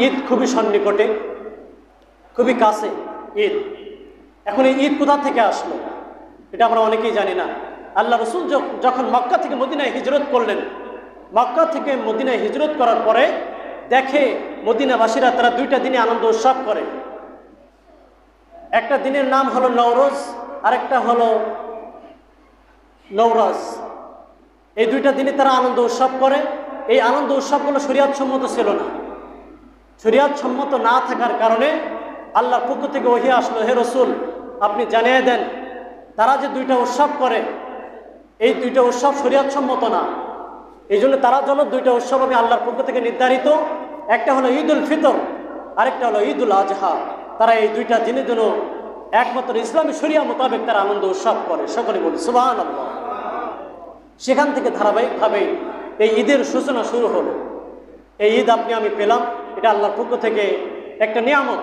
ঈদ খুবই সন্নিকটে, খুবই কাছে ঈদ। এখন এই ঈদ কোথা থেকে আসলো এটা আমরা অনেকেই জানি না। আল্লাহ রসুল যখন মক্কা থেকে মদিনায় হিজরত করলেন, মক্কা থেকে মদিনায় হিজরত করার পরে দেখে মদিনাবাসীরা তারা দুইটা দিনে আনন্দ উৎসব করে। একটা দিনের নাম হলো নওরোজ, আরেকটা হলো নওরাজ। এই দুইটা দিনে তারা আনন্দ উৎসব করে। এই আনন্দ উৎসবগুলো শরীয়ত সম্মত ছিল না। শরীয়ত সম্মত না থাকার কারণে আল্লাহর পক্ষ থেকে ওহী আসলো, হে রসুল আপনি জানিয়ে দেন তারা যে দুইটা উৎসব করে এই দুইটা উৎসব শরীয়ত সম্মত না। এই জন্য তারা যেন দুইটা উৎসব আমি আল্লাহর পক্ষ থেকে নির্ধারিত, একটা হলো ঈদ উল ফিতর, আরেকটা হলো ঈদ উল আজহা। তারা এই দুইটা দিনের জন্য একমাত্র ইসলামী শরিয়া মোতাবেক তারা আনন্দ উৎসব করে। সকলে বলি সুবহানাল্লাহ। সেখান থেকে ধারাবাহিকভাবে এই ঈদের সূচনা শুরু হলো। এই ঈদ আপনি আমি পেলাম, এটা আল্লাহর পক্ষ থেকে একটা নিয়ামত।